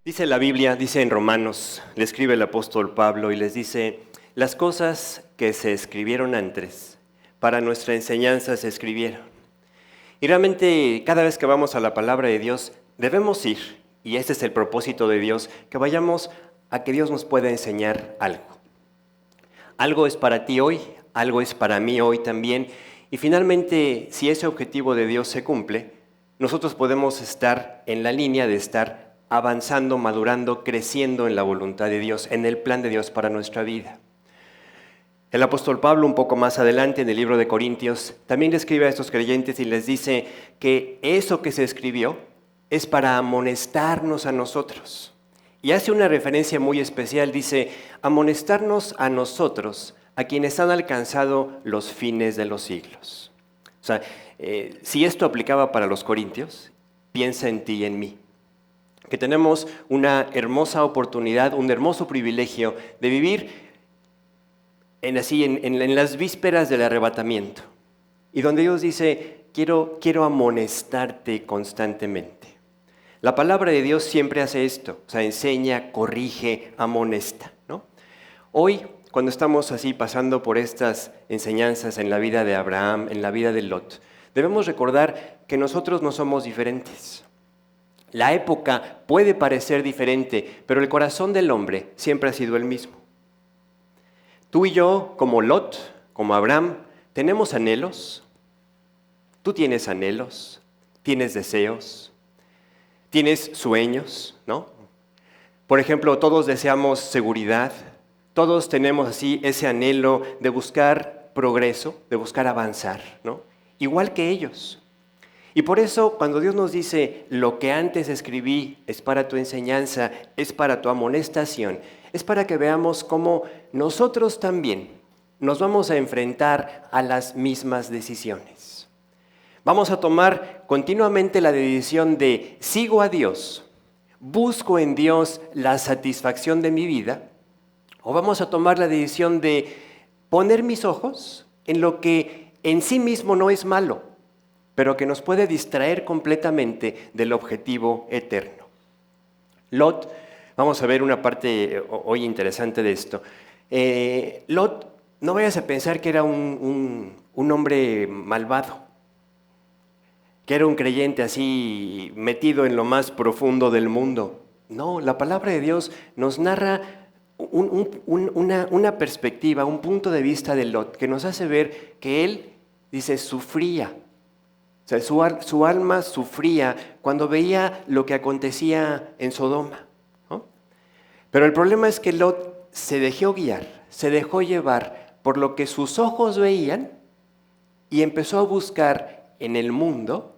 Dice la Biblia, dice en Romanos, le escribe el apóstol Pablo y les dice, las cosas que se escribieron antes, para nuestra enseñanza se escribieron. Y realmente cada vez que vamos a la palabra de Dios debemos ir, y este es el propósito de Dios, que vayamos a que Dios nos pueda enseñar algo. Algo es para ti hoy, algo es para mí hoy también, y finalmente si ese objetivo de Dios se cumple, nosotros podemos estar en la línea de estar avanzando, madurando, creciendo en la voluntad de Dios, en el plan de Dios para nuestra vida. El apóstol Pablo, un poco más adelante en el libro de Corintios, también le escribe a estos creyentes y les dice que eso que se escribió es para amonestarnos a nosotros. Y hace una referencia muy especial, dice, amonestarnos a nosotros, a quienes han alcanzado los fines de los siglos. O sea, si esto aplicaba para los corintios, piensa en ti y en mí. Que tenemos una hermosa oportunidad, un hermoso privilegio de vivir en las vísperas del arrebatamiento. Y donde Dios dice, quiero amonestarte constantemente. La palabra de Dios siempre hace esto, o sea, enseña, corrige, amonesta, ¿no? Hoy, cuando estamos así pasando por estas enseñanzas en la vida de Abraham, en la vida de Lot, debemos recordar que nosotros no somos diferentes. La época puede parecer diferente, pero el corazón del hombre siempre ha sido el mismo. Tú y yo, como Lot, como Abraham, tenemos anhelos. Tú tienes anhelos, tienes deseos, tienes sueños, ¿no? Por ejemplo, todos deseamos seguridad, todos tenemos así ese anhelo de buscar progreso, de buscar avanzar, ¿no? Igual que ellos. Y por eso, cuando Dios nos dice, lo que antes escribí es para tu enseñanza, es para tu amonestación, es para que veamos cómo nosotros también nos vamos a enfrentar a las mismas decisiones. Vamos a tomar continuamente la decisión de, sigo a Dios, busco en Dios la satisfacción de mi vida, o vamos a tomar la decisión de poner mis ojos en lo que en sí mismo no es malo, pero que nos puede distraer completamente del objetivo eterno. Lot, vamos a ver una parte hoy interesante de esto. Lot, no vayas a pensar que era un hombre malvado, que era un creyente así metido en lo más profundo del mundo. No, la palabra de Dios nos narra una perspectiva, un punto de vista de Lot, que nos hace ver que él, dice, sufría. O sea, su alma sufría cuando veía lo que acontecía en Sodoma, ¿no? Pero el problema es que Lot se dejó guiar, se dejó llevar por lo que sus ojos veían y empezó a buscar en el mundo,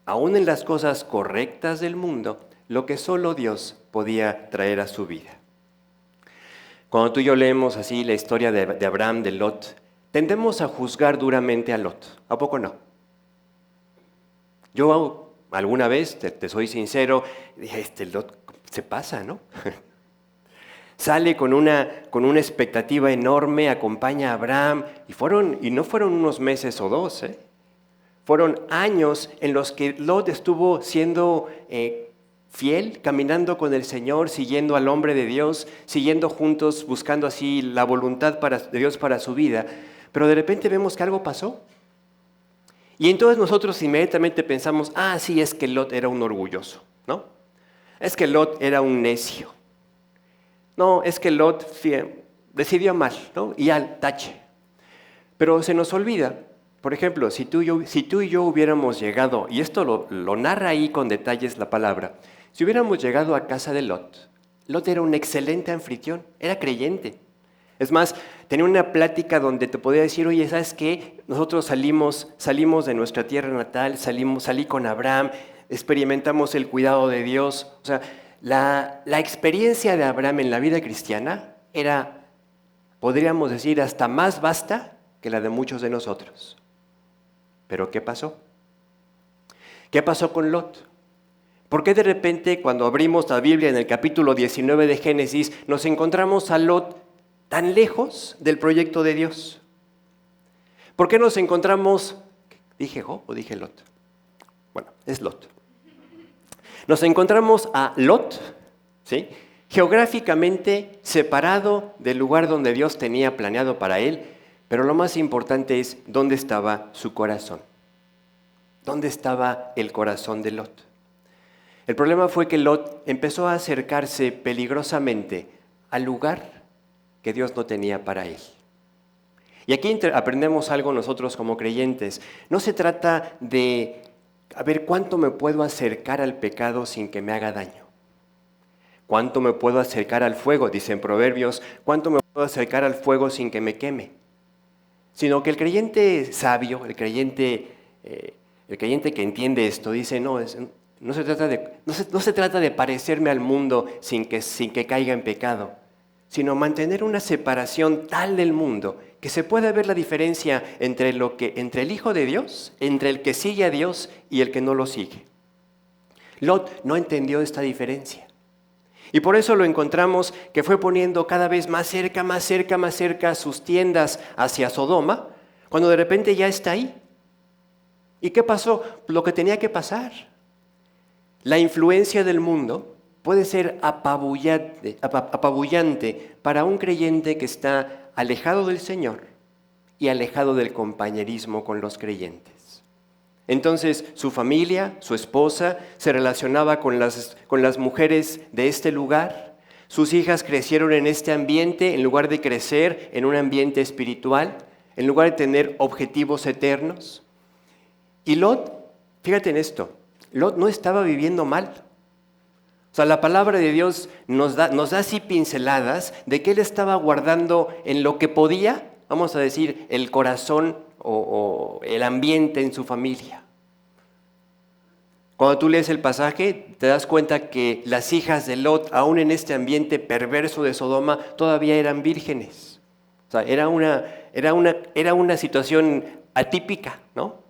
aún en las cosas correctas del mundo, lo que solo Dios podía traer a su vida. Cuando tú y yo leemos así la historia de Abraham, de Lot, tendemos a juzgar duramente a Lot. ¿A poco no? Yo alguna vez, te soy sincero, dije, Lot se pasa, ¿no? Sale con una expectativa enorme, acompaña a Abraham, y no fueron unos meses o dos, fueron años en los que Lot estuvo siendo fiel, caminando con el Señor, siguiendo al hombre de Dios, siguiendo juntos, buscando así la voluntad de Dios para su vida, pero de repente vemos que algo pasó. Y entonces nosotros inmediatamente pensamos, sí, es que Lot era un orgulloso, ¿no? Es que Lot era un necio. No, es que Lot decidió mal, ¿no? Y al tache. Pero se nos olvida, por ejemplo, si tú y yo hubiéramos llegado, y esto lo narra ahí con detalles la palabra, si hubiéramos llegado a casa de Lot, Lot era un excelente anfitrión, era creyente. Es más, tenía una plática donde te podía decir, oye, ¿sabes qué? Nosotros salimos de nuestra tierra natal, salí con Abraham, experimentamos el cuidado de Dios. O sea, la experiencia de Abraham en la vida cristiana era, podríamos decir, hasta más vasta que la de muchos de nosotros. ¿Pero qué pasó? ¿Qué pasó con Lot? ¿Por qué de repente cuando abrimos la Biblia en el capítulo 19 de Génesis nos encontramos a Lot tan lejos del proyecto de Dios? ¿Por qué nos encontramos, dije Job o dije Lot? Bueno, es Lot. Nos encontramos a Lot ¿sí? Geográficamente separado del lugar donde Dios tenía planeado para él, pero lo más importante es dónde estaba su corazón. ¿Dónde estaba el corazón de Lot? El problema fue que Lot empezó a acercarse peligrosamente al lugar que Dios no tenía para él. Y aquí aprendemos algo nosotros como creyentes. No se trata de a ver cuánto me puedo acercar al pecado sin que me haga daño. ¿Cuánto me puedo acercar al fuego? Dice en Proverbios, ¿cuánto me puedo acercar al fuego sin que me queme? Sino que el creyente sabio, el creyente que entiende esto, dice, no se trata de parecerme al mundo sin que caiga en pecado, sino mantener una separación tal del mundo que se pueda ver la diferencia entre el Hijo de Dios, entre el que sigue a Dios y el que no lo sigue. Lot no entendió esta diferencia. Y por eso lo encontramos que fue poniendo cada vez más cerca sus tiendas hacia Sodoma, cuando de repente ya está ahí. ¿Y qué pasó? Lo que tenía que pasar. La influencia del mundo puede ser apabullante para un creyente que está alejado del Señor y alejado del compañerismo con los creyentes. Entonces su familia, su esposa, se relacionaba con las mujeres de este lugar. Sus hijas crecieron en este ambiente en lugar de crecer en un ambiente espiritual, en lugar de tener objetivos eternos. Y Lot, fíjate en esto, Lot no estaba viviendo mal. O sea, la palabra de Dios nos da así pinceladas de que él estaba guardando en lo que podía, vamos a decir, el corazón o el ambiente en su familia. Cuando tú lees el pasaje, te das cuenta que las hijas de Lot, aún en este ambiente perverso de Sodoma, todavía eran vírgenes. O sea, era una situación atípica, ¿no?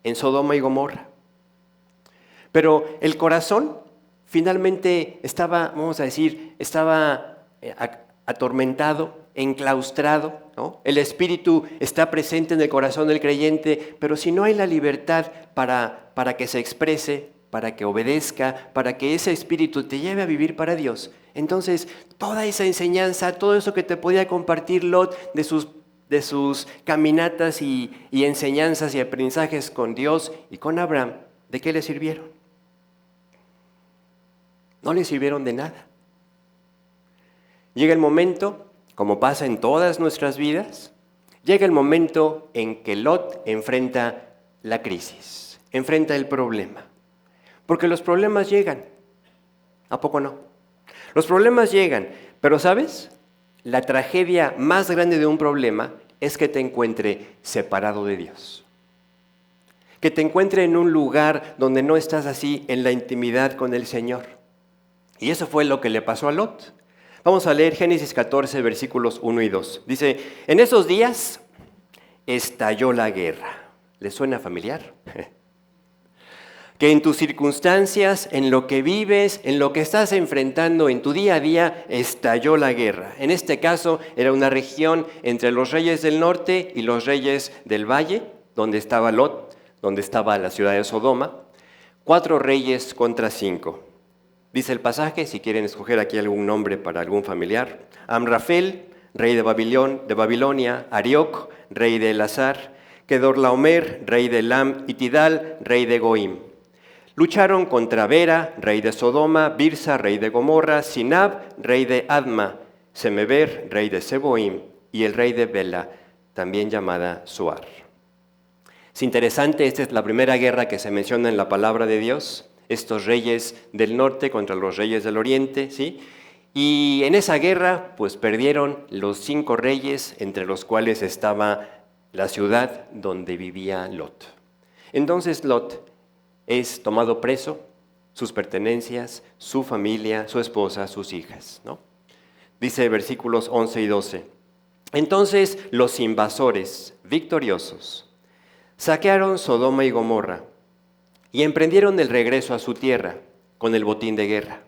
En Sodoma y Gomorra. Pero el corazón finalmente estaba atormentado, enclaustrado, ¿no? El espíritu está presente en el corazón del creyente, pero si no hay la libertad para que se exprese, para que obedezca, para que ese espíritu te lleve a vivir para Dios, entonces toda esa enseñanza, todo eso que te podía compartir Lot de sus caminatas y enseñanzas y aprendizajes con Dios y con Abraham, ¿de qué le sirvieron? No le sirvieron de nada. Llega el momento, como pasa en todas nuestras vidas, llega el momento en que Lot enfrenta la crisis, enfrenta el problema. Porque los problemas llegan, ¿a poco no? Los problemas llegan, pero ¿sabes? La tragedia más grande de un problema es que te encuentre separado de Dios. Que te encuentre en un lugar donde no estás así en la intimidad con el Señor. Y eso fue lo que le pasó a Lot. Vamos a leer Génesis 14, versículos 1 y 2. Dice, en esos días estalló la guerra. ¿Les suena familiar? Que en tus circunstancias, en lo que vives, en lo que estás enfrentando en tu día a día, estalló la guerra. En este caso, era una región entre los reyes del norte y los reyes del valle, donde estaba Lot, donde estaba la ciudad de Sodoma. 4 reyes contra 5. Dice el pasaje, si quieren escoger aquí algún nombre para algún familiar. Amrafel, rey de Babilonia, Arioc, rey de Elazar, Kedorlaomer, rey de Elam, y Tidal, rey de Goim. Lucharon contra Bera, rey de Sodoma, Birsa, rey de Gomorra, Sinab, rey de Adma, Semeber, rey de Seboim, y el rey de Bela, también llamada Suar. Es interesante, esta es la primera guerra que se menciona en la palabra de Dios, estos reyes del norte contra los reyes del oriente, ¿sí? Y en esa guerra, pues perdieron los 5 reyes, entre los cuales estaba la ciudad donde vivía Lot. Entonces Lot es tomado preso, sus pertenencias, su familia, su esposa, sus hijas, ¿no? Dice versículos 11 y 12. Entonces los invasores victoriosos saquearon Sodoma y Gomorra y emprendieron el regreso a su tierra con el botín de guerra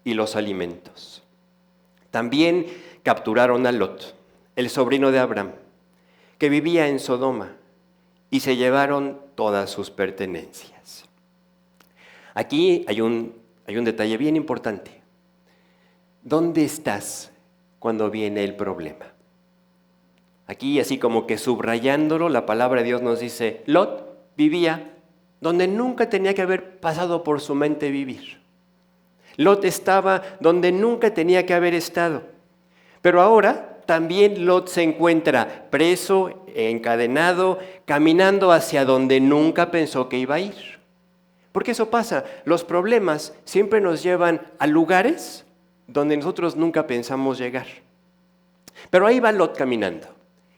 y los alimentos. También capturaron a Lot, el sobrino de Abraham, que vivía en Sodoma, y se llevaron todas sus pertenencias. Aquí hay un detalle bien importante. ¿Dónde estás cuando viene el problema? Aquí, así como que subrayándolo, la palabra de Dios nos dice, Lot vivía donde nunca tenía que haber pasado por su mente vivir. Lot estaba donde nunca tenía que haber estado. Pero ahora también Lot se encuentra preso, encadenado, caminando hacia donde nunca pensó que iba a ir. Porque eso pasa, los problemas siempre nos llevan a lugares donde nosotros nunca pensamos llegar. Pero ahí va Lot caminando.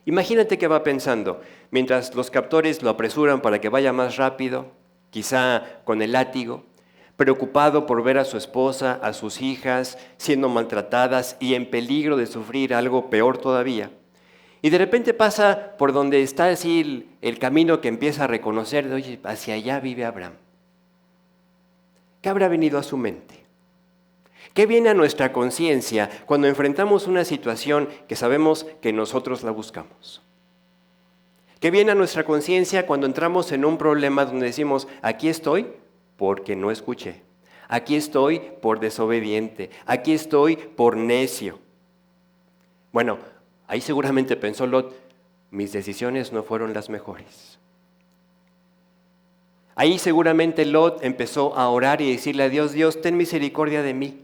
Imagínate que va pensando, mientras los captores lo apresuran para que vaya más rápido, quizá con el látigo, preocupado por ver a su esposa, a sus hijas siendo maltratadas y en peligro de sufrir algo peor todavía. Y de repente pasa por donde está así el camino que empieza a reconocer, oye, hacia allá vive Abraham. ¿Qué habrá venido a su mente? ¿Qué viene a nuestra conciencia cuando enfrentamos una situación que sabemos que nosotros la buscamos? ¿Qué viene a nuestra conciencia cuando entramos en un problema donde decimos, aquí estoy porque no escuché, aquí estoy por desobediente, aquí estoy por necio? Bueno, ahí seguramente pensó Lot, mis decisiones no fueron las mejores. Ahí seguramente Lot empezó a orar y decirle a Dios, Dios, ten misericordia de mí.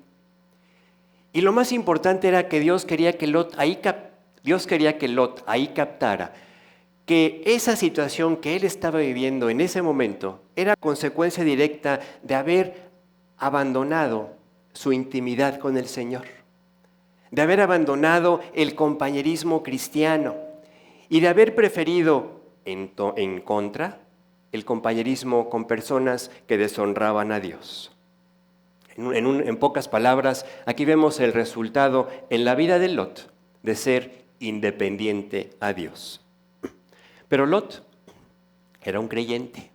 Y lo más importante era que Dios quería que Lot ahí captara que esa situación que él estaba viviendo en ese momento era consecuencia directa de haber abandonado su intimidad con el Señor, de haber abandonado el compañerismo cristiano y de haber preferido en contra el compañerismo con personas que deshonraban a Dios. En pocas palabras, aquí vemos el resultado en la vida de Lot de ser independiente a Dios. Pero Lot era un creyente.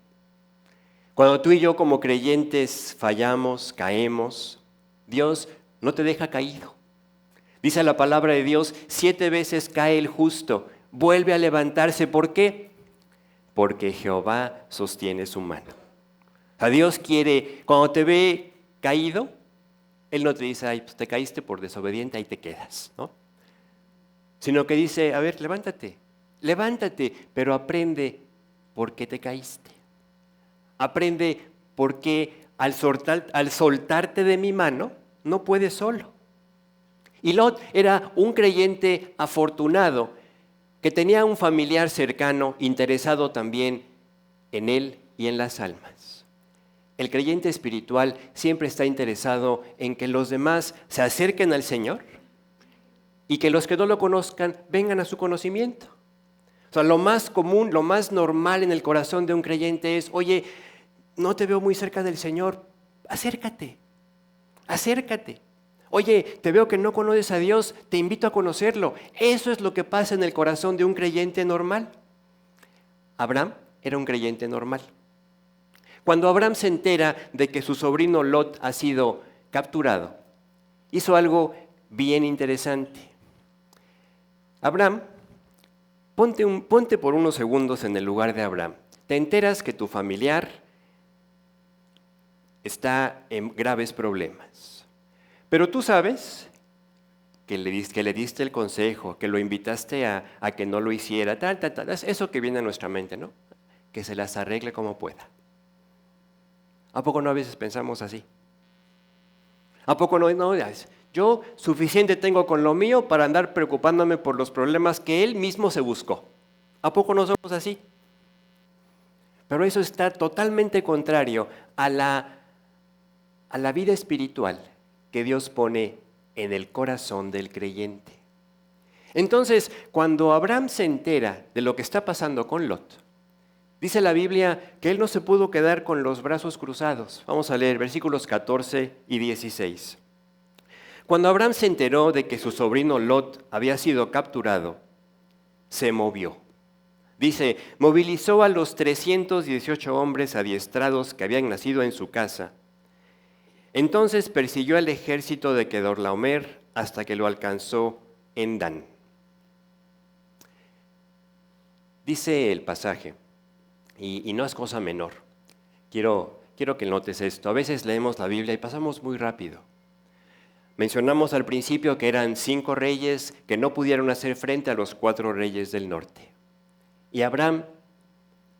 Cuando tú y yo como creyentes fallamos, caemos, Dios no te deja caído. Dice la palabra de Dios, 7 veces cae el justo, vuelve a levantarse. ¿Por qué? Porque Jehová sostiene su mano. A Dios quiere, cuando te ve caído, Él no te dice, ay, pues te caíste por desobediente, ahí te quedas, ¿no? Sino que dice, a ver, levántate, pero aprende por qué te caíste. Aprende por qué al soltarte de mi mano, no puedes solo. Y Lot era un creyente afortunado que tenía un familiar cercano interesado también en él y en las almas. El creyente espiritual siempre está interesado en que los demás se acerquen al Señor y que los que no lo conozcan vengan a su conocimiento. O sea, lo más común, lo más normal en el corazón de un creyente es, oye, no te veo muy cerca del Señor, acércate. Oye, te veo que no conoces a Dios, te invito a conocerlo. Eso es lo que pasa en el corazón de un creyente normal. Abraham era un creyente normal. Cuando Abraham se entera de que su sobrino Lot ha sido capturado, hizo algo bien interesante. Abraham, ponte por unos segundos en el lugar de Abraham. Te enteras que tu familiar está en graves problemas. Pero tú sabes que le diste el consejo, que lo invitaste a que no lo hiciera, tal. Es eso que viene a nuestra mente, ¿no? Que se las arregle como pueda. ¿A poco no a veces pensamos así? ¿A poco no? Yo suficiente tengo con lo mío para andar preocupándome por los problemas que él mismo se buscó. ¿A poco no somos así? Pero eso está totalmente contrario a la vida espiritual que Dios pone en el corazón del creyente. Entonces, cuando Abraham se entera de lo que está pasando con Lot, dice la Biblia que él no se pudo quedar con los brazos cruzados. Vamos a leer versículos 14 y 16. Cuando Abraham se enteró de que su sobrino Lot había sido capturado, se movió. Dice, movilizó a los 318 hombres adiestrados que habían nacido en su casa. Entonces persiguió al ejército de Kedorlaomer hasta que lo alcanzó en Dan. Dice el pasaje, y no es cosa menor, quiero que notes esto. A veces leemos la Biblia y pasamos muy rápido. Mencionamos al principio que eran 5 reyes que no pudieron hacer frente a los 4 reyes del norte. Y Abraham,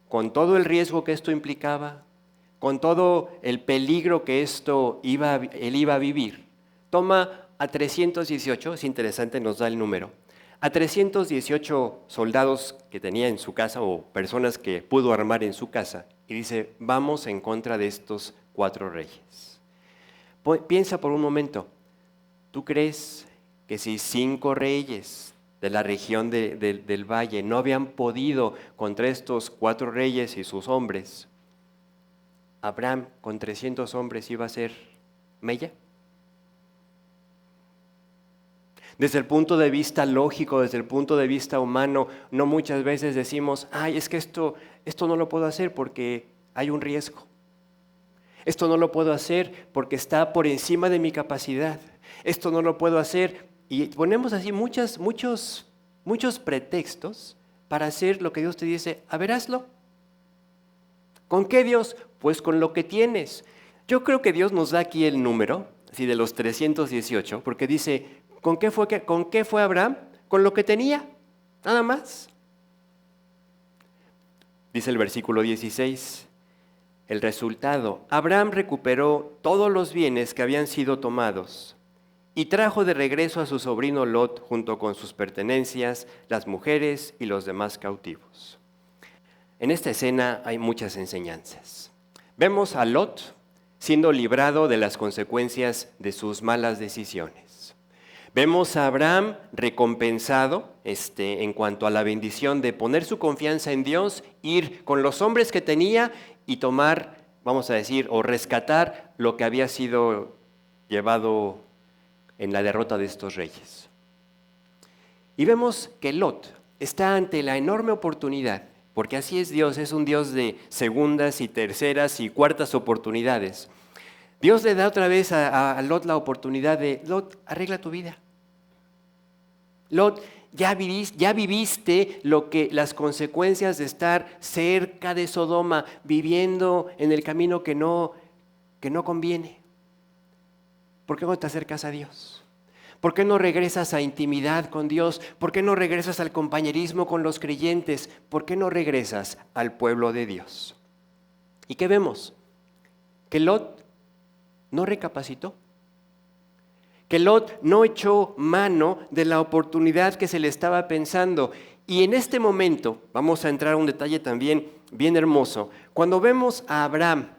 con todo el riesgo que esto implicaba, con todo el peligro que él iba a vivir, toma a 318, es interesante, nos da el número, a 318 soldados que tenía en su casa o personas que pudo armar en su casa y dice, vamos en contra de estos 4 reyes. Piensa por un momento, ¿tú crees que si 5 reyes de la región del valle no habían podido contra estos 4 reyes y sus hombres, Abraham con 300 hombres iba a ser mella? Desde el punto de vista lógico, desde el punto de vista humano, no muchas veces decimos, ay, es que esto no lo puedo hacer porque hay un riesgo. Esto no lo puedo hacer porque está por encima de mi capacidad. Esto no lo puedo hacer. Y ponemos así muchos pretextos para hacer lo que Dios te dice, a ver, hazlo. ¿Con qué, Dios? Pues con lo que tienes. Yo creo que Dios nos da aquí el número, así de los 318, porque dice, ¿con qué fue Abraham? Con lo que tenía, nada más. Dice el versículo 16, el resultado, Abraham recuperó todos los bienes que habían sido tomados y trajo de regreso a su sobrino Lot junto con sus pertenencias, las mujeres y los demás cautivos. En esta escena hay muchas enseñanzas. Vemos a Lot siendo librado de las consecuencias de sus malas decisiones. Vemos a Abraham recompensado en cuanto a la bendición de poner su confianza en Dios, ir con los hombres que tenía y tomar, vamos a decir, o rescatar lo que había sido llevado en la derrota de estos reyes. Y vemos que Lot está ante la enorme oportunidad, porque así es Dios, es un Dios de segundas y terceras y cuartas oportunidades. Dios le da otra vez a Lot la oportunidad de, Lot, arregla tu vida. Lot, ya viviste las consecuencias de estar cerca de Sodoma, viviendo en el camino que no conviene. ¿Por qué no te acercas a Dios? ¿Por qué no regresas a intimidad con Dios? ¿Por qué no regresas al compañerismo con los creyentes? ¿Por qué no regresas al pueblo de Dios? ¿Y qué vemos? Que Lot no recapacitó. Que Lot no echó mano de la oportunidad que se le estaba pensando. Y en este momento, vamos a entrar a un detalle también bien hermoso, cuando vemos a Abraham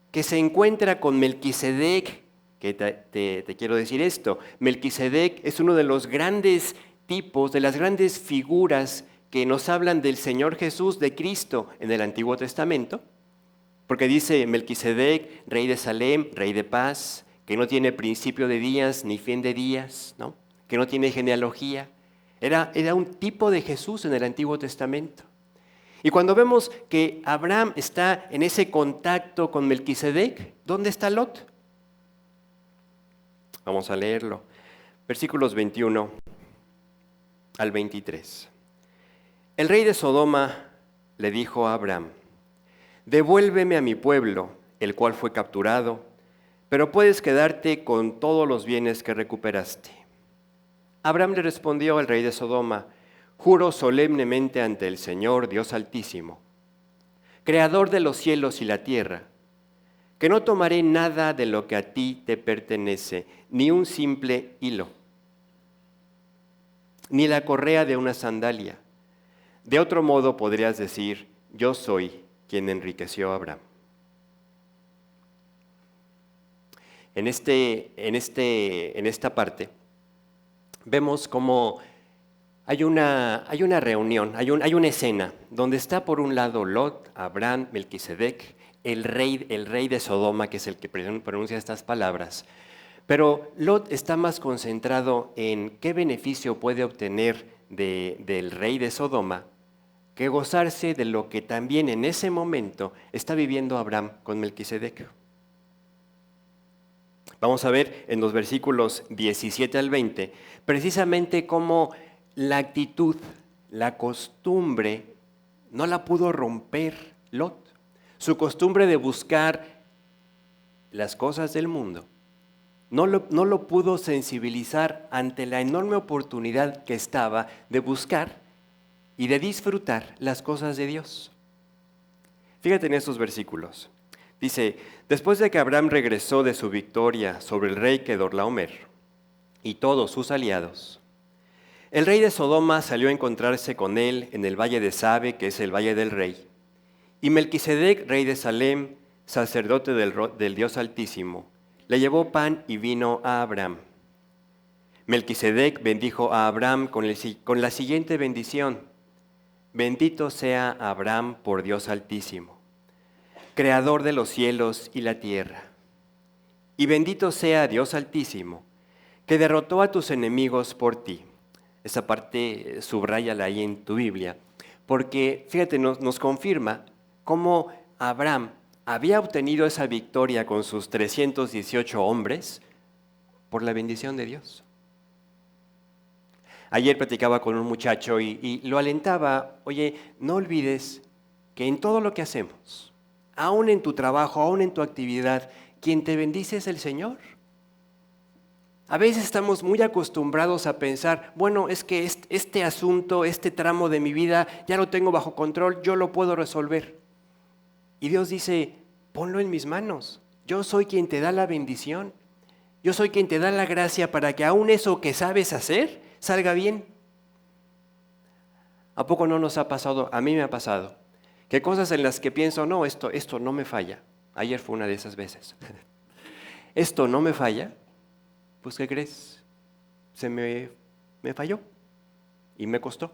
que se encuentra con Melquisedec, que te quiero decir esto, Melquisedec es uno de los grandes tipos, de las grandes figuras que nos hablan del Señor Jesús, de Cristo en el Antiguo Testamento, porque dice Melquisedec, rey de Salem, rey de paz, que no tiene principio de días ni fin de días, ¿no? Que no tiene genealogía. Era un tipo de Jesús en el Antiguo Testamento. Y cuando vemos que Abraham está en ese contacto con Melquisedec, ¿dónde está Lot? Vamos a leerlo. Versículos 21 al 23. El rey de Sodoma le dijo a Abraham, devuélveme a mi pueblo, el cual fue capturado, pero puedes quedarte con todos los bienes que recuperaste. Abraham le respondió al rey de Sodoma, juro solemnemente ante el Señor Dios Altísimo, creador de los cielos y la tierra, que no tomaré nada de lo que a ti te pertenece, ni un simple hilo, ni la correa de una sandalia. De otro modo podrías decir, yo soy quien enriqueció a Abraham. En esta parte vemos cómo hay una reunión, hay una escena donde está por un lado Lot, Abraham, Melquisedec, el rey de Sodoma, que es el que pronuncia estas palabras. Pero Lot está más concentrado en qué beneficio puede obtener del rey de Sodoma que gozarse de lo que también en ese momento está viviendo Abraham con Melquisedec. Vamos a ver en los versículos 17 al 20 precisamente cómo la actitud, la costumbre, no la pudo romper Lot. Su costumbre de buscar las cosas del mundo no lo pudo sensibilizar ante la enorme oportunidad que estaba de buscar y de disfrutar las cosas de Dios. Fíjate en estos versículos. Dice, después de que Abraham regresó de su victoria sobre el rey Kedorlaomer y todos sus aliados, el rey de Sodoma salió a encontrarse con él en el valle de Sabe, que es el valle del rey. Y Melquisedec, rey de Salem, sacerdote del Dios Altísimo, le llevó pan y vino a Abraham. Melquisedec bendijo a Abraham con la siguiente bendición: bendito sea Abraham por Dios Altísimo, creador de los cielos y la tierra. Y bendito sea Dios Altísimo, que derrotó a tus enemigos por ti. Esa parte subráyala ahí en tu Biblia, porque fíjate, nos confirma cómo Abraham había obtenido esa victoria con sus 318 hombres por la bendición de Dios. Ayer platicaba con un muchacho y lo alentaba: oye, no olvides que en todo lo que hacemos, aún en tu trabajo, aún en tu actividad, quien te bendice es el Señor. A veces estamos muy acostumbrados a pensar, bueno, es que este asunto, este tramo de mi vida, ya lo tengo bajo control, yo lo puedo resolver. Y Dios dice, ponlo en mis manos. Yo soy quien te da la bendición. Yo soy quien te da la gracia para que aún eso que sabes hacer salga bien. ¿A poco no nos ha pasado? A mí me ha pasado. Que cosas en las que pienso, no, esto no me falla. Ayer fue una de esas veces. Esto no me falla. Pues, ¿qué crees? Me falló y me costó.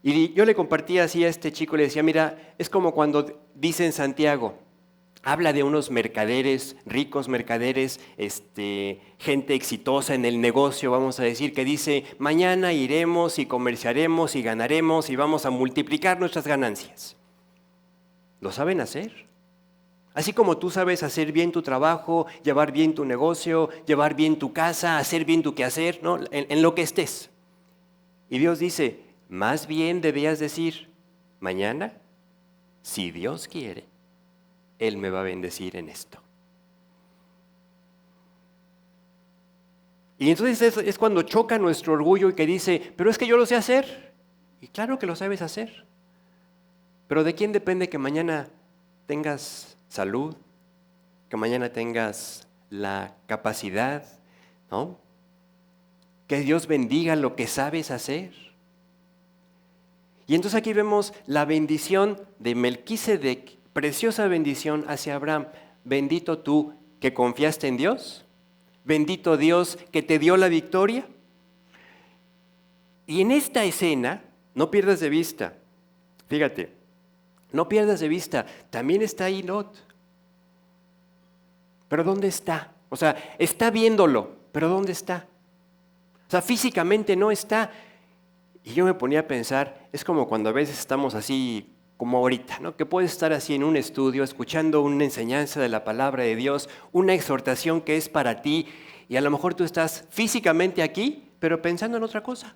Y yo le compartía así a este chico, le decía, mira, es como cuando dice en Santiago, habla de unos mercaderes, ricos mercaderes, gente exitosa en el negocio, vamos a decir, que dice, mañana iremos y comerciaremos y ganaremos y vamos a multiplicar nuestras ganancias. ¿Lo saben hacer? Así como tú sabes hacer bien tu trabajo, llevar bien tu negocio, llevar bien tu casa, hacer bien tu quehacer, ¿no? En lo que estés. Y Dios dice, más bien debías decir, mañana, si Dios quiere, Él me va a bendecir en esto. Y entonces es cuando choca nuestro orgullo y que dice, pero es que yo lo sé hacer. Y claro que lo sabes hacer. Pero ¿de quién depende que mañana tengas salud, que mañana tengas la capacidad, ¿no? Que Dios bendiga lo que sabes hacer? Y entonces aquí vemos la bendición de Melquisedec, preciosa bendición hacia Abraham. Bendito tú que confiaste en Dios, bendito Dios que te dio la victoria. Y en esta escena, no pierdas de vista, fíjate, no pierdas de vista, también está ahí Lot. ¿Pero dónde está? O sea, está viéndolo, pero ¿dónde está? O sea, físicamente no está. Y yo me ponía a pensar, es como cuando a veces estamos así, como ahorita, ¿no? Que puedes estar así en un estudio, escuchando una enseñanza de la palabra de Dios, una exhortación que es para ti, y a lo mejor tú estás físicamente aquí, pero pensando en otra cosa,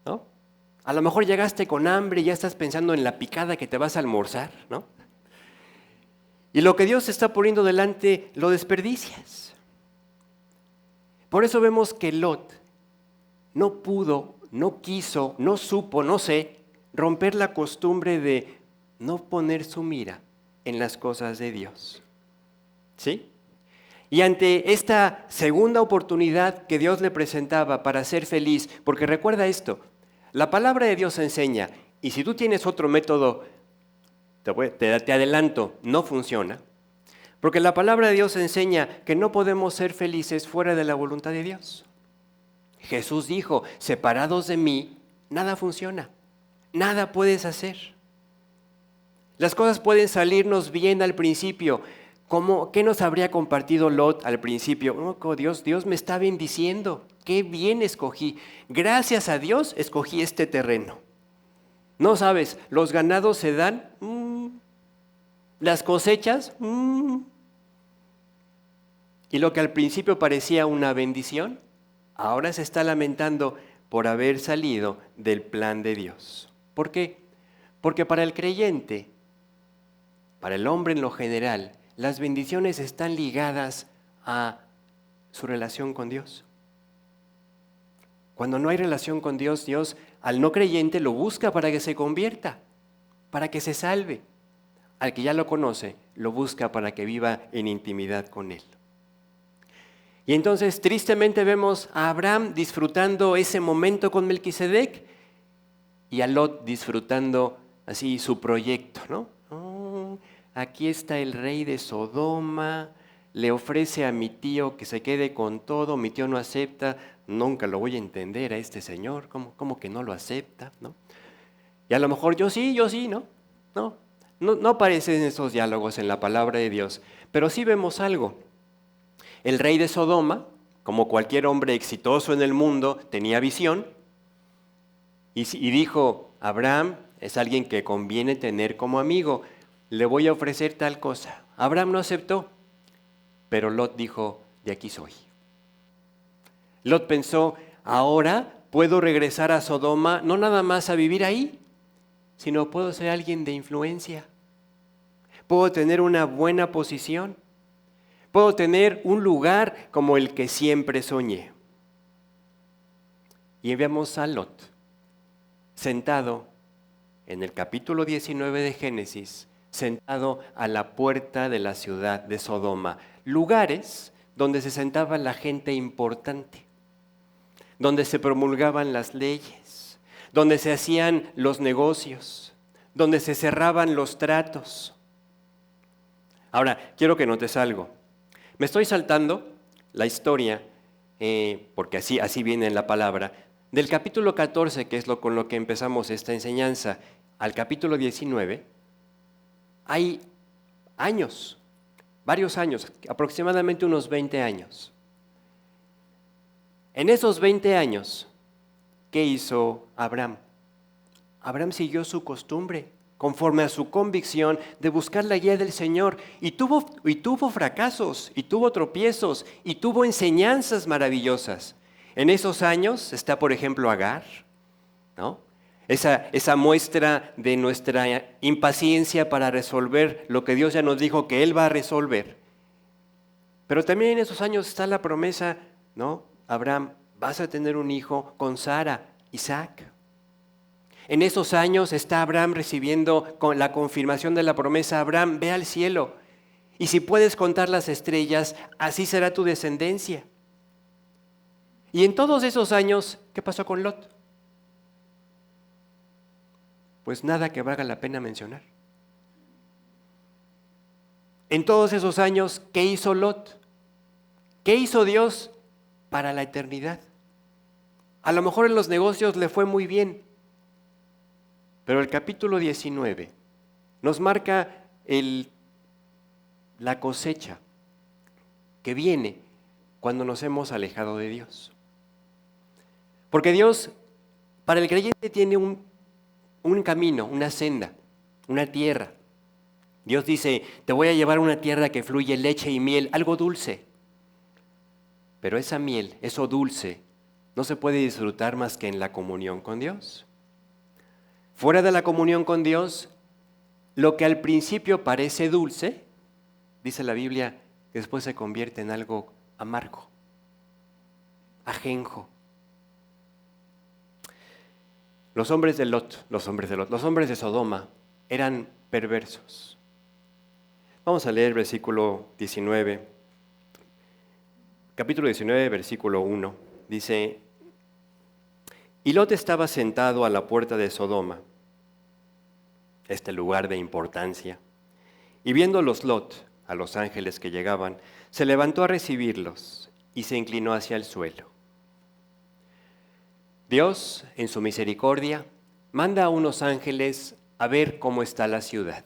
¿no? A lo mejor llegaste con hambre y ya estás pensando en la picada que te vas a almorzar, ¿no? Y lo que Dios te está poniendo delante lo desperdicias. Por eso vemos que Lot no pudo, no quiso, no supo, no sé, romper la costumbre de no poner su mira en las cosas de Dios. ¿Sí? Y ante esta segunda oportunidad que Dios le presentaba para ser feliz, porque recuerda esto, la palabra de Dios enseña, y si tú tienes otro método, te adelanto, no funciona, porque la palabra de Dios enseña que no podemos ser felices fuera de la voluntad de Dios. Jesús dijo, separados de mí, nada funciona, nada puedes hacer. Las cosas pueden salirnos bien al principio. ¿Qué nos habría compartido Lot al principio? Oh, Dios me está bendiciendo, qué bien escogí. Gracias a Dios escogí este terreno. No sabes, los ganados se dan, las cosechas, y lo que al principio parecía una bendición, ahora se está lamentando por haber salido del plan de Dios. ¿Por qué? Porque para el creyente, para el hombre en lo general, las bendiciones están ligadas a su relación con Dios. Cuando no hay relación con Dios, Dios al no creyente lo busca para que se convierta, para que se salve. Al que ya lo conoce, lo busca para que viva en intimidad con Él. Y entonces tristemente vemos a Abraham disfrutando ese momento con Melquisedec y a Lot disfrutando así su proyecto, ¿no? Oh, aquí está el rey de Sodoma, le ofrece a mi tío que se quede con todo, mi tío no acepta, nunca lo voy a entender a este señor, ¿cómo que no lo acepta? ¿No? Y a lo mejor yo sí, ¿no? No aparecen esos diálogos en la palabra de Dios, pero sí vemos algo. El rey de Sodoma, como cualquier hombre exitoso en el mundo, tenía visión y dijo, Abraham es alguien que conviene tener como amigo, le voy a ofrecer tal cosa. Abraham no aceptó, pero Lot dijo, de aquí soy. Lot pensó, ahora puedo regresar a Sodoma, no nada más a vivir ahí, sino puedo ser alguien de influencia. Puedo tener una buena posición. Puedo tener un lugar como el que siempre soñé. Y vemos a Lot sentado en el capítulo 19 de Génesis, sentado a la puerta de la ciudad de Sodoma, lugares donde se sentaba la gente importante, donde se promulgaban las leyes, donde se hacían los negocios, donde se cerraban los tratos. Ahora, quiero que notes algo. Me estoy saltando la historia, porque así viene en la palabra, del capítulo 14, que es con lo que empezamos esta enseñanza, al capítulo 19, hay años, varios años, aproximadamente unos 20 años. En esos 20 años, ¿qué hizo Abraham? Abraham siguió su costumbre, conforme a su convicción de buscar la guía del Señor, y tuvo fracasos, y tuvo tropiezos, y tuvo enseñanzas maravillosas. En esos años está, por ejemplo, Agar, ¿no? Esa muestra de nuestra impaciencia para resolver lo que Dios ya nos dijo que Él va a resolver. Pero también en esos años está la promesa, ¿no? Abraham, vas a tener un hijo con Sara, Isaac. En esos años está Abraham recibiendo con la confirmación de la promesa, Abraham, ve al cielo, y si puedes contar las estrellas, así será tu descendencia. Y en todos esos años, ¿qué pasó con Lot? Pues nada que valga la pena mencionar. En todos esos años, ¿qué hizo Lot? ¿Qué hizo Dios para la eternidad? A lo mejor en los negocios le fue muy bien, pero el capítulo 19 nos marca la cosecha que viene cuando nos hemos alejado de Dios. Porque Dios, para el creyente, tiene un camino, una senda, una tierra. Dios dice, te voy a llevar a una tierra que fluye leche y miel, algo dulce. Pero esa miel, eso dulce, no se puede disfrutar más que en la comunión con Dios. Fuera de la comunión con Dios, lo que al principio parece dulce, dice la Biblia, que después se convierte en algo amargo, ajenjo. Los hombres de Sodoma eran perversos. Vamos a leer versículo 19, capítulo 19, versículo 1. Dice, y Lot estaba sentado a la puerta de Sodoma, este lugar de importancia, y viéndolos Lot, a los ángeles que llegaban, se levantó a recibirlos y se inclinó hacia el suelo. Dios, en su misericordia, manda a unos ángeles a ver cómo está la ciudad.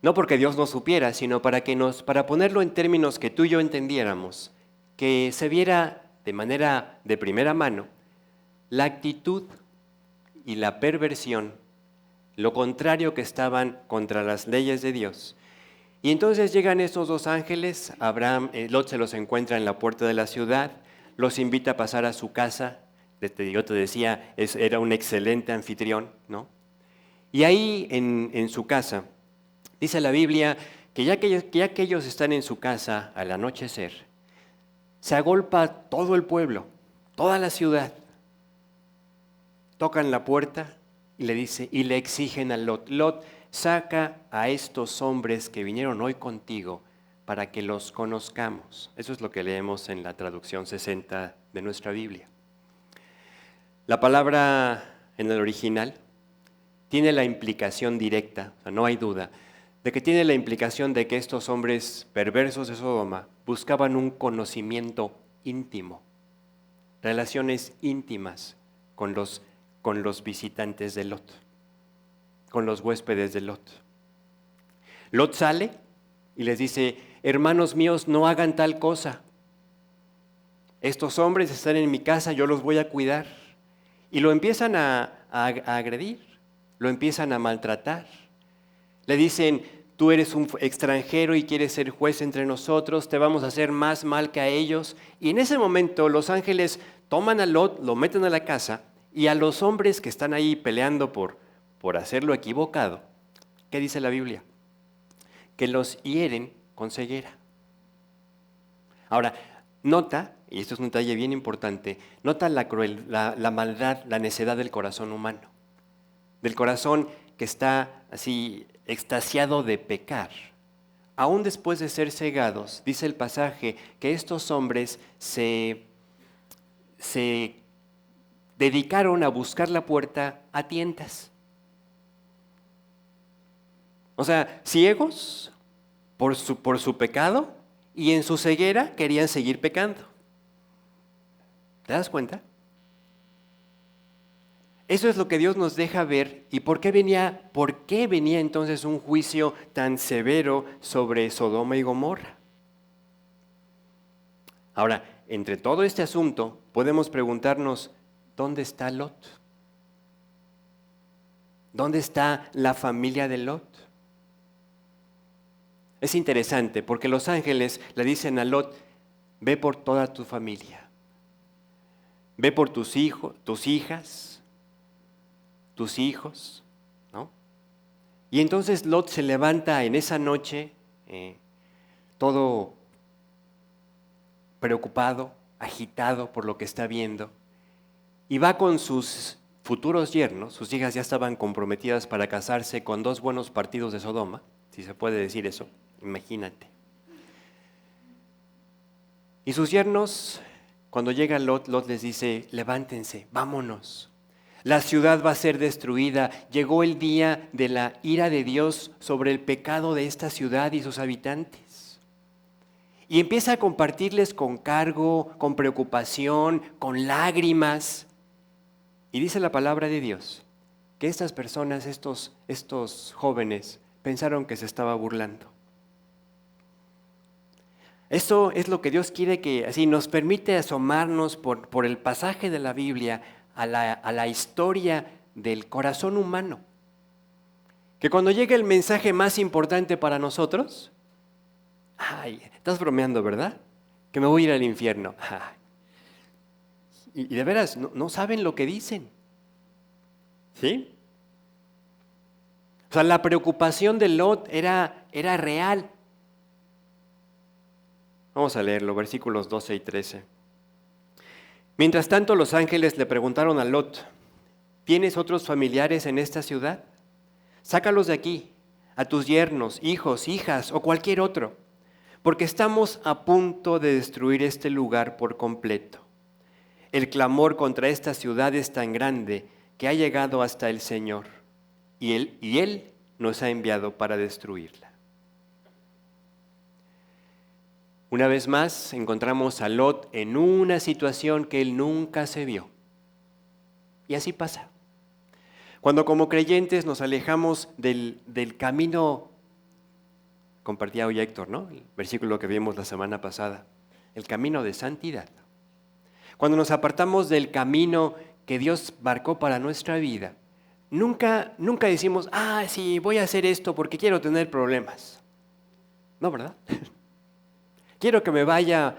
No porque Dios no supiera, sino para ponerlo en términos que tú y yo entendiéramos, que se viera de manera de primera mano la actitud y la perversión, lo contrario que estaban contra las leyes de Dios. Y entonces llegan estos dos ángeles, Lot se los encuentra en la puerta de la ciudad, los invita a pasar a su casa. Yo te decía, era un excelente anfitrión, ¿no? Y ahí en su casa Dice la Biblia que ya que ellos están en su casa al anochecer, se agolpa todo el pueblo, toda la ciudad. Tocan la puerta y le exigen a Lot: Lot, saca a estos hombres que vinieron hoy contigo para que los conozcamos. Eso es lo que leemos en la traducción 60 de nuestra Biblia. La palabra en el original tiene la implicación directa, o sea, no hay duda, de que tiene la implicación de que estos hombres perversos de Sodoma buscaban un conocimiento íntimo, relaciones íntimas con los visitantes de Lot, con los huéspedes de Lot. Lot sale y les dice: hermanos míos, no hagan tal cosa. Estos hombres están en mi casa, yo los voy a cuidar. Y lo empiezan a agredir, lo empiezan a maltratar. Le dicen: tú eres un extranjero y quieres ser juez entre nosotros, te vamos a hacer más mal que a ellos. Y en ese momento los ángeles toman a Lot, lo meten a la casa, y a los hombres que están ahí peleando por hacerlo equivocado, ¿qué dice la Biblia? Que los hieren con ceguera. Ahora, nota, y esto es un detalle bien importante, nota la maldad, la necedad del corazón humano, del corazón que está así extasiado de pecar. Aún después de ser cegados, dice el pasaje que estos hombres se dedicaron a buscar la puerta a tientas. O sea, ciegos por su pecado, y en su ceguera querían seguir pecando. ¿Te das cuenta? Eso es lo que Dios nos deja ver. ¿Y por qué venía entonces un juicio tan severo sobre Sodoma y Gomorra? Ahora, entre todo este asunto, podemos preguntarnos: ¿dónde está Lot? ¿Dónde está la familia de Lot? Es interesante porque los ángeles le dicen a Lot: ve por toda tu familia, ve por tus hijos, tus hijas, tus hijos, ¿no? Y entonces Lot se levanta en esa noche, todo preocupado, agitado por lo que está viendo, y va con sus futuros yernos. Sus hijas ya estaban comprometidas para casarse con dos buenos partidos de Sodoma, si se puede decir eso, imagínate. Y sus yernos, cuando llega Lot, Lot les dice: levántense, vámonos. La ciudad va a ser destruida. Llegó el día de la ira de Dios sobre el pecado de esta ciudad y sus habitantes. Y empieza a compartirles con cargo, con preocupación, con lágrimas. Y dice la palabra de Dios que estas personas, estos jóvenes, pensaron que se estaba burlando. Eso es lo que Dios quiere, que así nos permite asomarnos por el pasaje de la Biblia a la historia del corazón humano. Que cuando llega el mensaje más importante para nosotros: ay, estás bromeando, ¿verdad? Que me voy a ir al infierno. Ay. Y de veras, no saben lo que dicen. ¿Sí? O sea, la preocupación de Lot era real. Vamos a leerlo, versículos 12 y 13. Mientras tanto, los ángeles le preguntaron a Lot: ¿tienes otros familiares en esta ciudad? Sácalos de aquí, a tus yernos, hijos, hijas o cualquier otro, porque estamos a punto de destruir este lugar por completo. El clamor contra esta ciudad es tan grande que ha llegado hasta el Señor, y Él nos ha enviado para destruirla. Una vez más encontramos a Lot en una situación que él nunca se vio. Y así pasa. Cuando como creyentes nos alejamos del camino, compartía hoy Héctor, ¿no? El versículo que vimos la semana pasada, el camino de santidad. Cuando nos apartamos del camino que Dios marcó para nuestra vida, nunca decimos: sí, voy a hacer esto porque quiero tener problemas. No, ¿verdad? Quiero que me vaya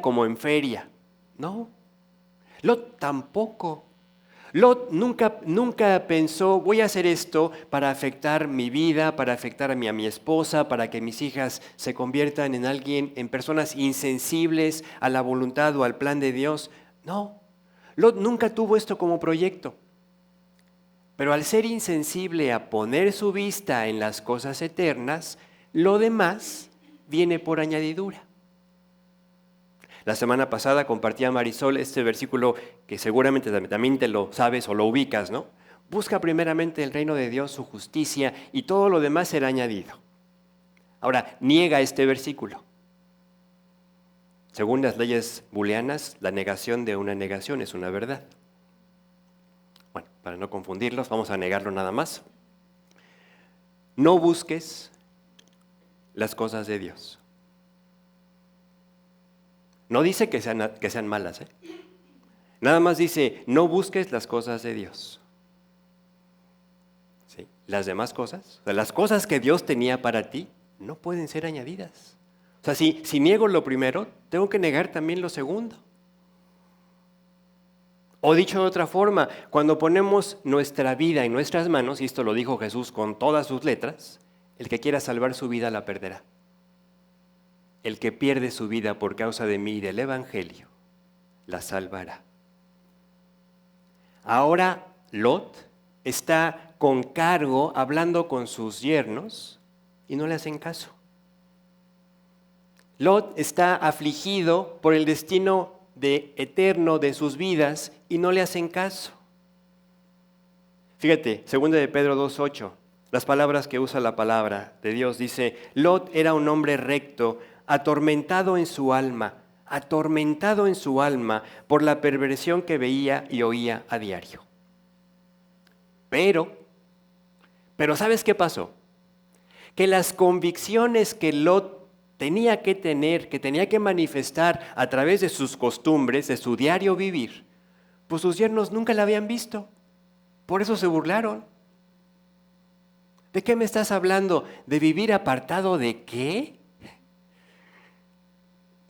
como en feria. No, Lot tampoco. Lot nunca pensó, voy a hacer esto para afectar mi vida, para afectar a mi esposa, para que mis hijas se conviertan en personas insensibles a la voluntad o al plan de Dios. No, Lot nunca tuvo esto como proyecto. Pero al ser insensible a poner su vista en las cosas eternas, lo demás viene por añadidura. La semana pasada compartía Marisol este versículo que seguramente también te lo sabes o lo ubicas, ¿no? Busca primeramente el reino de Dios, su justicia, y todo lo demás será añadido. Ahora, niega este versículo. Según las leyes booleanas, la negación de una negación es una verdad. Bueno, para no confundirlos, vamos a negarlo nada más. No busques las cosas de Dios. No dice que sean malas, ¿eh? Nada más dice, no busques las cosas de Dios. ¿Sí? Las demás cosas, o sea, las cosas que Dios tenía para ti, no pueden ser añadidas. O sea, si niego lo primero, tengo que negar también lo segundo. O dicho de otra forma, cuando ponemos nuestra vida en nuestras manos, y esto lo dijo Jesús con todas sus letras, el que quiera salvar su vida la perderá. El que pierde su vida por causa de mí y del Evangelio, la salvará. Ahora Lot está con cargo hablando con sus yernos y no le hacen caso. Lot está afligido por el destino eterno de sus vidas y no le hacen caso. Fíjate, 2 de Pedro 2:8, las palabras que usa la palabra de Dios, dice, Lot era un hombre recto, atormentado en su alma por la perversión que veía y oía a diario. Pero ¿sabes qué pasó? Que las convicciones que Lot tenía que tener, que tenía que manifestar a través de sus costumbres, de su diario vivir, pues sus yernos nunca la habían visto. Por eso se burlaron. ¿De qué me estás hablando? ¿De vivir apartado de qué?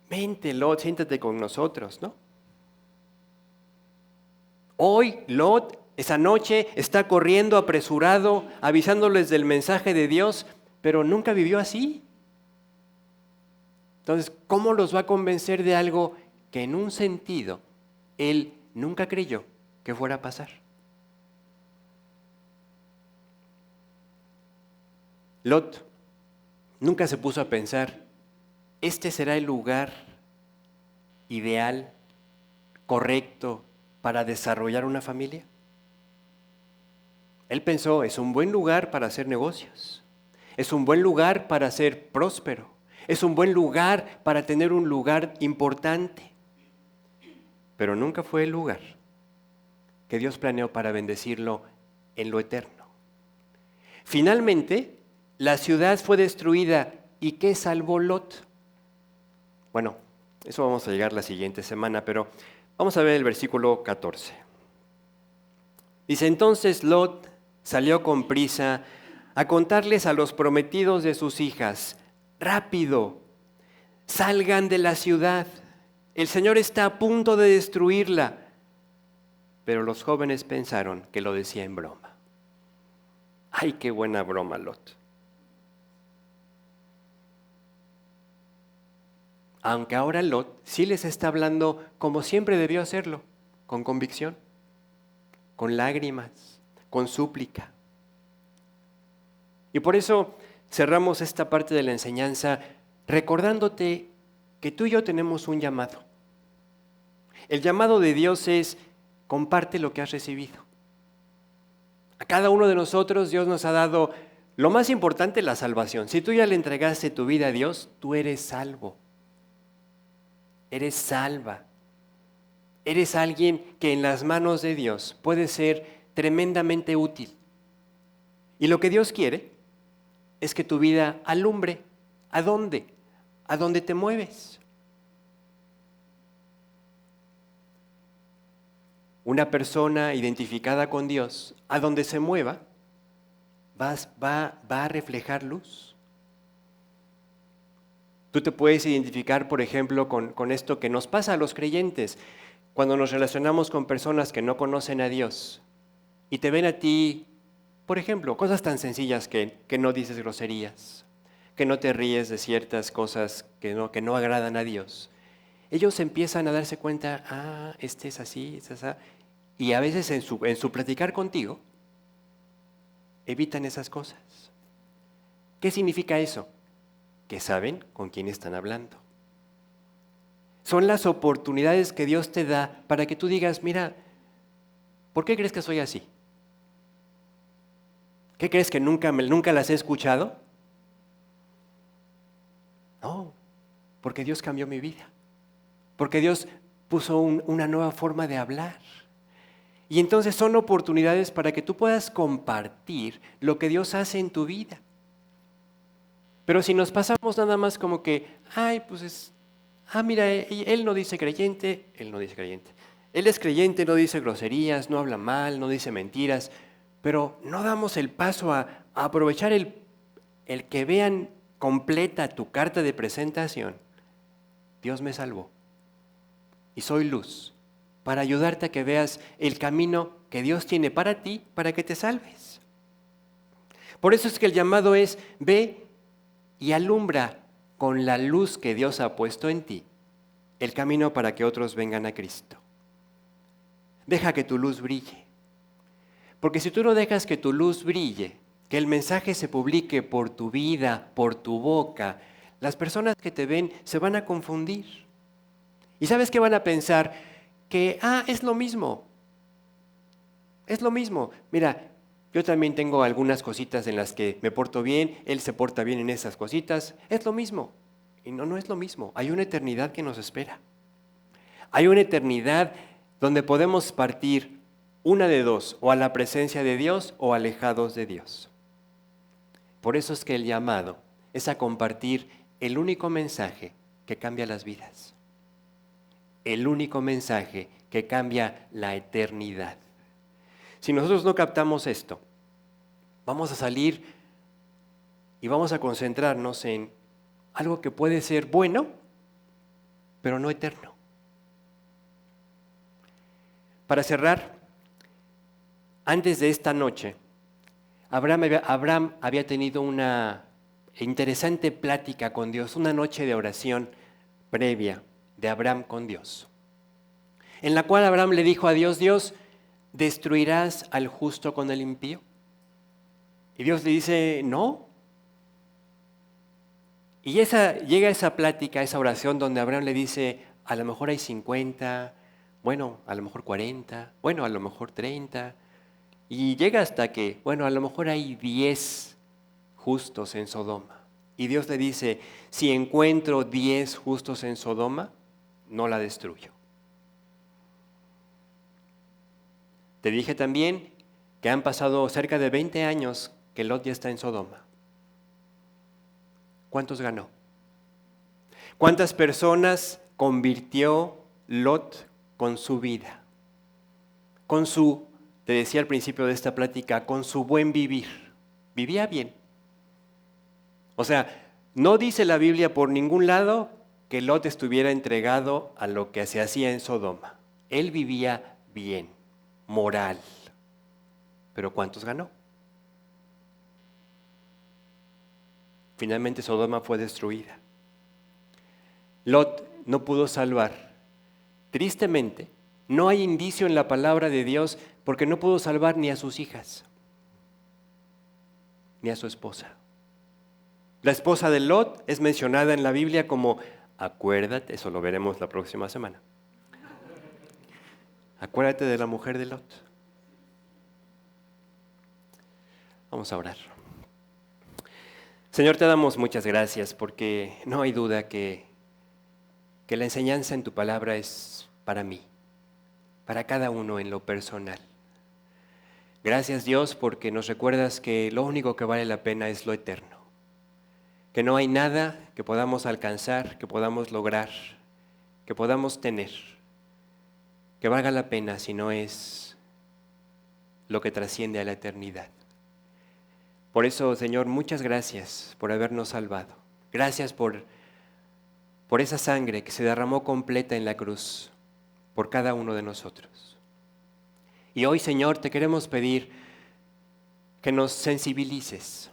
Vente, Lot, siéntate con nosotros, ¿no? Hoy, Lot, esa noche, está corriendo apresurado, avisándoles del mensaje de Dios, pero nunca vivió así. Entonces, ¿cómo los va a convencer de algo que en un sentido él nunca creyó que fuera a pasar? Lot nunca se puso a pensar, ¿este será el lugar ideal, correcto para desarrollar una familia? Él pensó, es un buen lugar para hacer negocios, es un buen lugar para ser próspero, es un buen lugar para tener un lugar importante, pero nunca fue el lugar que Dios planeó para bendecirlo en lo eterno. Finalmente, la ciudad fue destruida. ¿Y qué salvó Lot? Bueno, eso vamos a llegar la siguiente semana, pero vamos a ver el versículo 14. Dice, entonces Lot salió con prisa a contarles a los prometidos de sus hijas, rápido, salgan de la ciudad, el Señor está a punto de destruirla. Pero los jóvenes pensaron que lo decía en broma. ¡Ay, qué buena broma, Lot! Aunque ahora Lot sí les está hablando como siempre debió hacerlo, con convicción, con lágrimas, con súplica. Y por eso cerramos esta parte de la enseñanza recordándote que tú y yo tenemos un llamado. El llamado de Dios es comparte lo que has recibido. A cada uno de nosotros Dios nos ha dado lo más importante, la salvación. Si tú ya le entregaste tu vida a Dios, tú eres salvo. Eres salva. Eres alguien que en las manos de Dios puede ser tremendamente útil. Y lo que Dios quiere es que tu vida alumbre. ¿A dónde? A dónde te mueves. Una persona identificada con Dios, a donde se mueva, va a reflejar luz. Tú te puedes identificar, por ejemplo, con esto que nos pasa a los creyentes. cuando nos relacionamos con personas que no conocen a Dios y te ven a ti, por ejemplo, cosas tan sencillas que no dices groserías, que no te ríes de ciertas cosas que no agradan a Dios. Ellos empiezan a darse cuenta, este es así, este es así, y a veces en su platicar contigo, evitan esas cosas. ¿Qué significa eso? Que saben con quién están hablando. Son las oportunidades que Dios te da para que tú digas, mira, ¿por qué crees que soy así? ¿Qué crees que nunca las he escuchado? No, porque Dios cambió mi vida. Porque Dios puso una nueva forma de hablar. Y entonces son oportunidades para que tú puedas compartir lo que Dios hace en tu vida. Pero si nos pasamos nada más como que, mira, él no dice creyente, él no dice creyente. Él es creyente, no dice groserías, no habla mal, no dice mentiras, pero no damos el paso a aprovechar el que vean completa tu carta de presentación. Dios me salvó y soy luz para ayudarte a que veas el camino que Dios tiene para ti, para que te salves. Por eso es que el llamado es, ve y alumbra con la luz que Dios ha puesto en ti el camino para que otros vengan a Cristo. Deja que tu luz brille. Porque si tú no dejas que tu luz brille, que el mensaje se publique por tu vida, por tu boca, las personas que te ven se van a confundir. ¿Y sabes qué van a pensar? Que, es lo mismo. Es lo mismo. Mira, yo también tengo algunas cositas en las que me porto bien, él se porta bien en esas cositas. Es lo mismo. Y no es lo mismo. Hay una eternidad que nos espera. Hay una eternidad donde podemos partir una de dos, o a la presencia de Dios o alejados de Dios. Por eso es que el llamado es a compartir el único mensaje que cambia las vidas. El único mensaje que cambia la eternidad. Si nosotros no captamos esto, vamos a salir y vamos a concentrarnos en algo que puede ser bueno, pero no eterno. Para cerrar, antes de esta noche, Abraham había tenido una interesante plática con Dios, una noche de oración previa de Abraham con Dios, en la cual Abraham le dijo a Dios, Dios, ¿destruirás al justo con el impío? Y Dios le dice, no. Y llega esa plática, esa oración donde Abraham le dice, a lo mejor hay 50, bueno, a lo mejor 40, bueno, a lo mejor 30, y llega hasta que, bueno, a lo mejor hay 10 justos en Sodoma. Y Dios le dice, si encuentro 10 justos en Sodoma, no la destruyo. Te dije también que han pasado cerca de 20 años que Lot ya está en Sodoma. ¿Cuántos ganó? ¿Cuántas personas convirtió Lot con su vida? Te decía al principio de esta plática, con su buen vivir. Vivía bien. O sea, no dice la Biblia por ningún lado que Lot estuviera entregado a lo que se hacía en Sodoma. Él vivía bien, moral. ¿Pero cuántos ganó? Finalmente Sodoma fue destruida. Lot no pudo salvar. Tristemente, no hay indicio en la palabra de Dios porque no pudo salvar ni a sus hijas, ni a su esposa. La esposa de Lot es mencionada en la Biblia como, acuérdate, eso lo veremos la próxima semana. Acuérdate de la mujer de Lot. Vamos a orar. Señor, te damos muchas gracias porque no hay duda que la enseñanza en tu palabra es para mí, para cada uno en lo personal. Gracias Dios porque nos recuerdas que lo único que vale la pena es lo eterno, que no hay nada que podamos alcanzar, que podamos lograr, que podamos tener, que valga la pena si no es lo que trasciende a la eternidad. Por eso, Señor, muchas gracias por habernos salvado. Gracias por esa sangre que se derramó completa en la cruz. por cada uno de nosotros. Y hoy, Señor, te queremos pedir que nos sensibilices,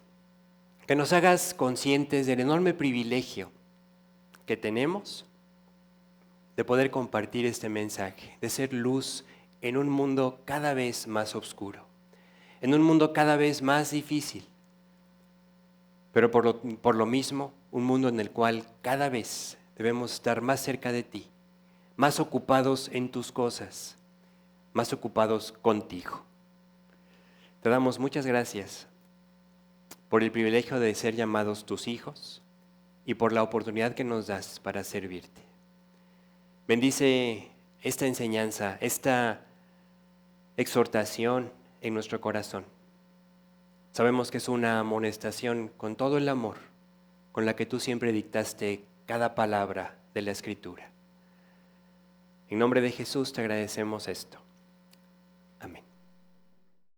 que nos hagas conscientes del enorme privilegio que tenemos de poder compartir este mensaje, de ser luz en un mundo cada vez más oscuro, en un mundo cada vez más difícil, pero por lo mismo, un mundo en el cual cada vez debemos estar más cerca de ti, más ocupados en tus cosas, más ocupados contigo. Te damos muchas gracias por el privilegio de ser llamados tus hijos y por la oportunidad que nos das para servirte. Bendice esta enseñanza, esta exhortación en nuestro corazón. Sabemos que es una amonestación con todo el amor con la que tú siempre dictaste cada palabra de la Escritura. En nombre de Jesús te agradecemos esto.